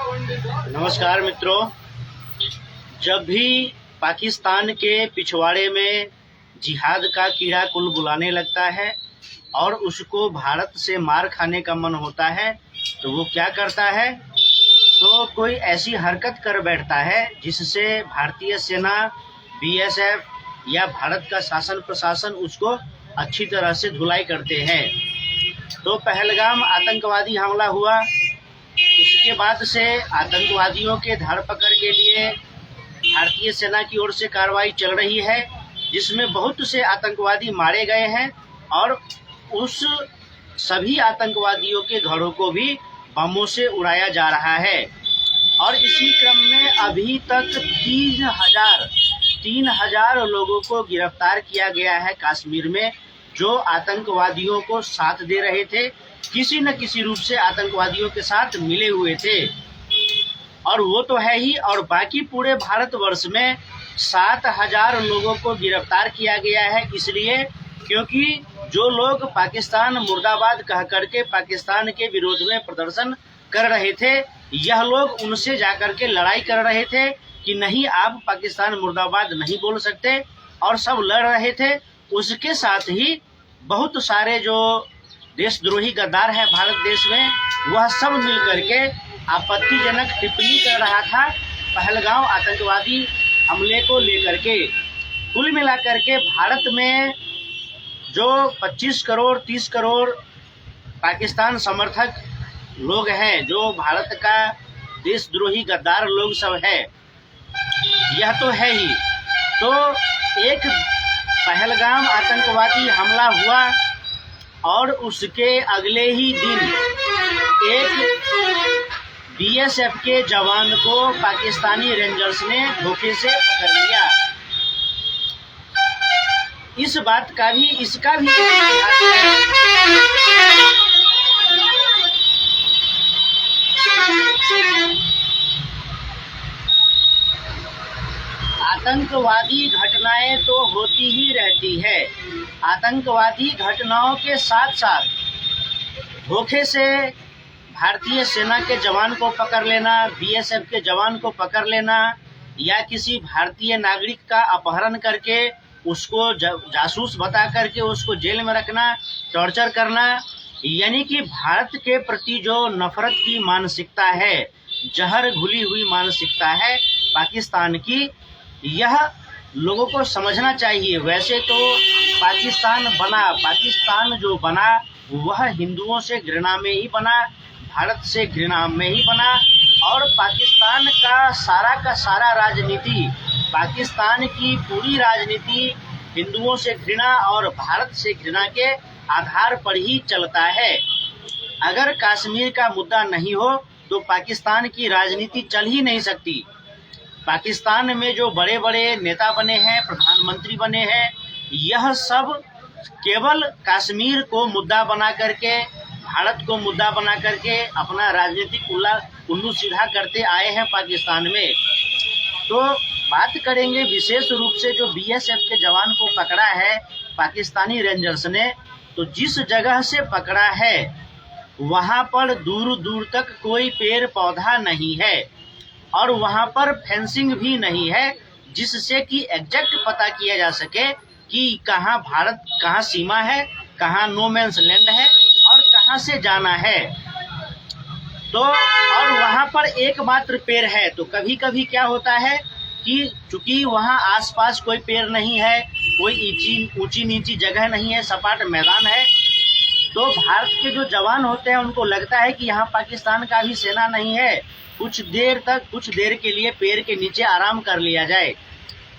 नमस्कार मित्रों, जब भी पाकिस्तान के पिछवाड़े में जिहाद का कीड़ा कुलबुलाने लगता है और उसको भारत से मार खाने का मन होता है तो वो क्या करता है, तो कोई ऐसी हरकत कर बैठता है जिससे भारतीय सेना, बीएसएफ या भारत का शासन प्रशासन उसको अच्छी तरह से धुलाई करते हैं। तो पहलगाम आतंकवादी हमला हुआ, उसके बाद से आतंकवादियों के धरपकड़ के लिए भारतीय सेना की ओर से कार्रवाई चल रही है, जिसमें बहुत से आतंकवादी मारे गए हैं और उस सभी आतंकवादियों के घरों को भी बमों से उड़ाया जा रहा है। और इसी क्रम में अभी तक 3,000 लोगों को गिरफ्तार किया गया है कश्मीर में, जो आतंकवादियों को साथ दे रहे थे, किसी न किसी रूप से आतंकवादियों के साथ मिले हुए थे। और वो तो है ही, और बाकी पूरे भारतवर्ष में 7,000 लोगों को गिरफ्तार किया गया है, इसलिए क्योंकि जो लोग पाकिस्तान मुर्दाबाद कह करके पाकिस्तान के विरोध में प्रदर्शन कर रहे थे, यह लोग उनसे जाकर के लड़ाई कर रहे थे कि नहीं, आप पाकिस्तान मुर्दाबाद नहीं बोल सकते, और सब लड़ रहे थे। उसके साथ ही बहुत सारे जो देशद्रोही गद्दार है भारत देश में, वह सब मिल करके आपत्तिजनक टिप्पणी कर रहा था पहलगाम आतंकवादी हमले को लेकर के। कुल मिलाकर के भारत में जो 25 करोड़ 30 करोड़ पाकिस्तान समर्थक लोग हैं, जो भारत का देशद्रोही गद्दार लोग सब है, यह तो है ही। तो एक पहलगाम आतंकवादी हमला हुआ और उसके अगले ही दिन एक बीएसएफ के जवान को पाकिस्तानी रेंजर्स ने धोखे से पकड़ लिया। इस बात का भी, इसका भी इतिहास है। आतंकवादी घटनाएं तो होती ही रहती है। आतंकवादी घटनाओं के साथ साथ धोखे से भारतीय सेना के जवान को पकड़ लेना, बीएसएफ के जवान को पकड़ लेना, या किसी भारतीय नागरिक का अपहरण करके उसको जासूस बता करके उसको जेल में रखना, टॉर्चर करना, यानी कि भारत के प्रति जो नफरत की मानसिकता है, जहर घुली हुई मानसिकता है पाकिस्तान की, यह लोगों को समझना चाहिए। वैसे तो पाकिस्तान जो बना वह हिंदुओं से घृणा में ही बना, भारत से घृणा में ही बना, और पाकिस्तान का सारा राजनीति, पाकिस्तान की पूरी राजनीति हिंदुओं से घृणा और भारत से घृणा के आधार पर ही चलता है। अगर कश्मीर का मुद्दा नहीं हो तो पाकिस्तान की राजनीति चल ही नहीं सकती। पाकिस्तान में जो बड़े बड़े नेता बने हैं, प्रधानमंत्री बने हैं, यह सब केवल कश्मीर को मुद्दा बना करके, भारत को मुद्दा बना करके अपना राजनीतिक उल्लू सीधा करते आए हैं पाकिस्तान में। तो बात करेंगे विशेष रूप से जो बीएसएफ के जवान को पकड़ा है पाकिस्तानी रेंजर्स ने, तो जिस जगह से पकड़ा है वहां पर दूर दूर तक कोई पेड़ पौधा नहीं है और वहां पर फेंसिंग भी नहीं है, जिससे कि एग्जैक्ट पता किया जा सके कि कहां भारत, कहां सीमा है, कहां नो मैंस लैंड है और कहां से जाना है। तो और वहां पर एकमात्र पेड़ है। तो कभी कभी क्या होता है कि चूंकि वहां आसपास कोई पेड़ नहीं है, कोई ऊंची नीची जगह नहीं है, सपाट मैदान है, तो भारत के जो जवान होते हैं उनको लगता है कि यहाँ पाकिस्तान का भी सेना नहीं है, कुछ देर के लिए पेड़ के नीचे आराम कर लिया जाए।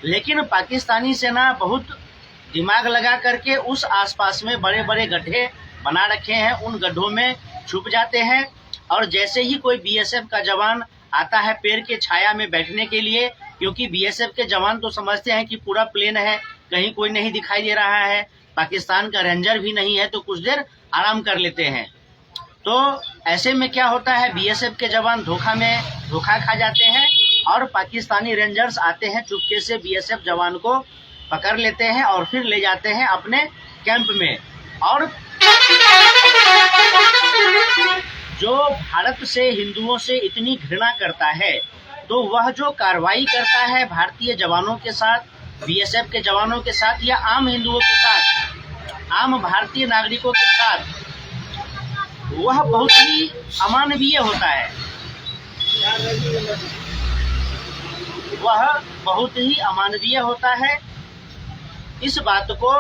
लेकिन पाकिस्तानी सेना बहुत दिमाग लगा करके उस आसपास में बड़े बड़े गड्ढे बना रखे हैं, उन गड्ढों में छुप जाते हैं, और जैसे ही कोई बीएसएफ का जवान आता है पेड़ के छाया में बैठने के लिए, क्योंकि बीएसएफ के जवान तो समझते हैं कि पूरा प्लेन है, कहीं कोई नहीं दिखाई दे रहा है, पाकिस्तान का रेंजर भी नहीं है, तो कुछ देर आराम कर लेते हैं। तो ऐसे में क्या होता है, बीएसएफ के जवान धोखा खा जाते हैं और पाकिस्तानी रेंजर्स आते हैं, चुपके से बीएसएफ जवान को पकड़ लेते हैं और फिर ले जाते हैं अपने कैंप में। और जो भारत से, हिंदुओं से इतनी घृणा करता है, तो वह जो कार्रवाई करता है भारतीय जवानों के साथ, बीएसएफ के जवानों के साथ या आम हिंदुओं के साथ, आम भारतीय नागरिकों के साथ, वह बहुत ही अमानवीय होता है। वह बहुत ही अमानवीय होता है। इस बात को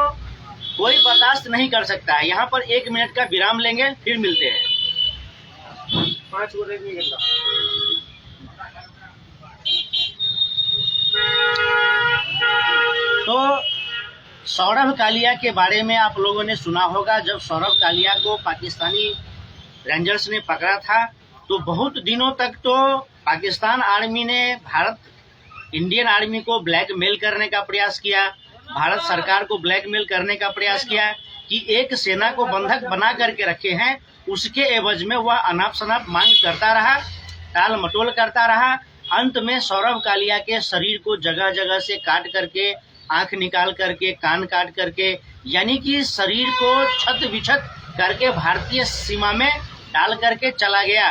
कोई बर्दाश्त नहीं कर सकता है। यहाँ पर 1 मिनट का विराम लेंगे, फिर मिलते हैं। 5 मिनट। तो सौरभ कालिया के बारे में आप लोगों ने सुना होगा। जब सौरभ कालिया को पाकिस्तानी रेंजर्स ने पकड़ा था, तो बहुत दिनों तक तो पाकिस्तान आर्मी ने इंडियन आर्मी को ब्लैकमेल करने का प्रयास किया, भारत सरकार को ब्लैकमेल करने का प्रयास किया कि एक सेना को बंधक बना करके रखे हैं, उसके एवज में वह अनाप शनाप मांग करता रहा, टाल मटोल करता रहा। अंत में सौरभ कालिया के शरीर को जगह जगह से काट करके, आंख निकाल करके, कान काट करके, यानी कि शरीर को छत विछत करके भारतीय सीमा में डाल करके चला गया।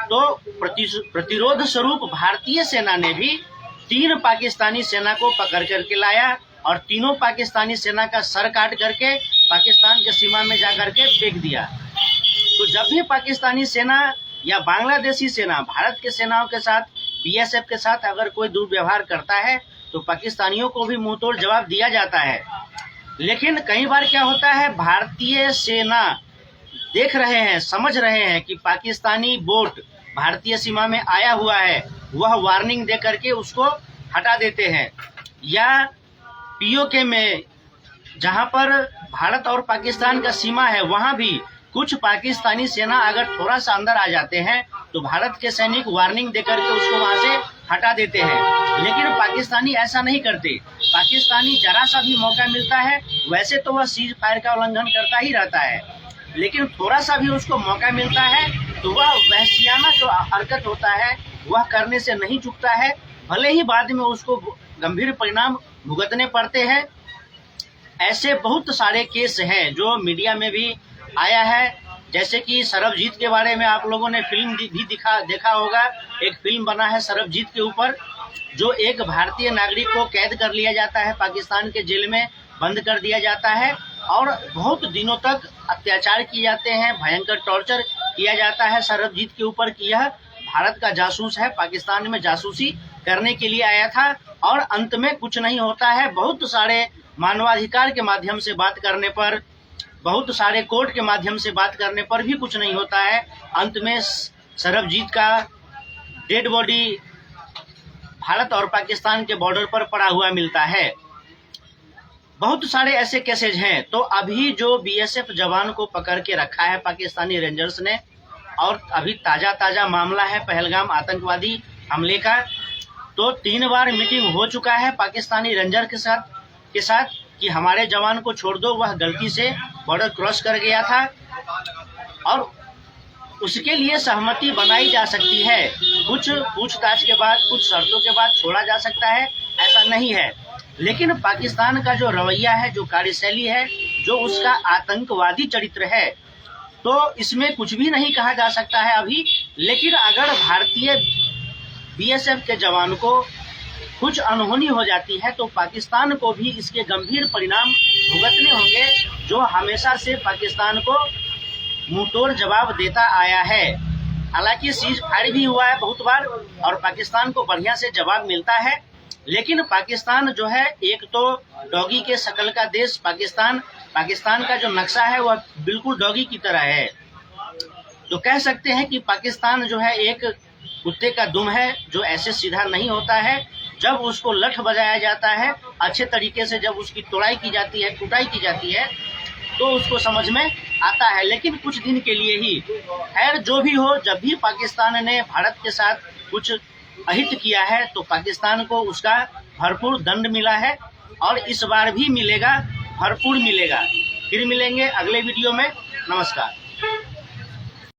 तो प्रतिरोध स्वरूप भारतीय सेना ने भी 3 पाकिस्तानी सेना को पकड़ करके लाया और तीनों पाकिस्तानी सेना का सर काट करके पाकिस्तान के सीमा में जा करके फेंक दिया। तो जब भी पाकिस्तानी सेना या बांग्लादेशी सेना भारत के सेनाओं के साथ, बीएसएफ के साथ अगर कोई दुर्व्यवहार करता है, तो पाकिस्तानियों को भी मुंहतोड़ जवाब दिया जाता है। लेकिन कई बार क्या होता है, भारतीय सेना देख रहे हैं, समझ रहे हैं कि पाकिस्तानी बोट भारतीय सीमा में आया हुआ है, वह वार्निंग दे करके उसको हटा देते हैं। या पीओके में, जहां पर भारत और पाकिस्तान का सीमा है, वहां भी कुछ पाकिस्तानी सेना अगर थोड़ा सा अंदर आ जाते हैं, तो भारत के सैनिक वार्निंग दे करके उसको वहां से हटा देते हैं। लेकिन पाकिस्तानी ऐसा नहीं करते। पाकिस्तानी जरा सा भी मौका मिलता है, वैसे तो वह सीज फायर का उल्लंघन करता ही रहता है, लेकिन थोड़ा सा भी उसको मौका मिलता है तो वह वहशियाना जो हरकत होता है वह करने से नहीं चूकता है, भले ही बाद में उसको गंभीर परिणाम भुगतने पड़ते हैं। ऐसे बहुत सारे केस हैं जो मीडिया में भी आया है, जैसे कि सरबजीत के बारे में आप लोगों ने फिल्म भी देखा होगा। एक फिल्म बना है सरबजीत के ऊपर, जो एक भारतीय नागरिक को कैद कर लिया जाता है, पाकिस्तान के जेल में बंद कर दिया जाता है और बहुत दिनों तक अत्याचार किए जाते हैं, भयंकर टॉर्चर किया जाता है सरबजीत के ऊपर कि यह भारत का जासूस है, पाकिस्तान में जासूसी करने के लिए आया था। और अंत में कुछ नहीं होता है। बहुत सारे मानवाधिकार के माध्यम से बात करने पर, बहुत सारे कोर्ट के माध्यम से बात करने पर भी कुछ नहीं होता है। अंत में सरबजीत का डेड बॉडी भारत और पाकिस्तान के बॉर्डर पर पड़ा हुआ मिलता है। बहुत सारे ऐसे केसेज हैं। तो अभी जो बीएसएफ जवान को पकड़ के रखा है पाकिस्तानी रेंजर्स ने, और अभी ताजा मामला है पहलगाम आतंकवादी हमले का, तो 3 बार मीटिंग हो चुका है पाकिस्तानी रेंजर के साथ कि हमारे जवान को छोड़ दो, वह गलती से बॉर्डर क्रॉस कर गया था और उसके लिए सहमति बनाई जा सकती है। कुछ पूछताछ के बाद, कुछ शर्तों के बाद छोड़ा जा सकता है, ऐसा नहीं है। लेकिन पाकिस्तान का जो रवैया है, जो कार्यशैली है, जो उसका आतंकवादी चरित्र है, तो इसमें कुछ भी नहीं कहा जा सकता है अभी। लेकिन अगर भारतीय बीएसएफ के जवान को कुछ अनहोनी हो जाती है, तो पाकिस्तान को भी इसके गंभीर परिणाम भुगतने होंगे, जो हमेशा से पाकिस्तान को मुंहतोड़ जवाब देता आया है। हालांकि सीज फायर भी हुआ है बहुत बार और पाकिस्तान को बढ़िया से जवाब मिलता है, लेकिन पाकिस्तान जो है, एक तो डॉगी के शक्ल का देश पाकिस्तान का जो नक्शा है वह बिल्कुल डॉगी की तरह है। तो कह सकते हैं कि पाकिस्तान जो है एक कुत्ते का दुम है, जो ऐसे सीधा नहीं होता है। जब उसको लठ बजाया जाता है, अच्छे तरीके से जब उसकी तोड़ाई की जाती है, कुटाई की जाती है, तो उसको समझ में आता है, लेकिन कुछ दिन के लिए ही। खैर जो भी हो, जब भी पाकिस्तान ने भारत के साथ कुछ अहित किया है, तो पाकिस्तान को उसका भरपूर दंड मिला है और इस बार भी मिलेगा, भरपूर मिलेगा। फिर मिलेंगे अगले वीडियो में। नमस्कार।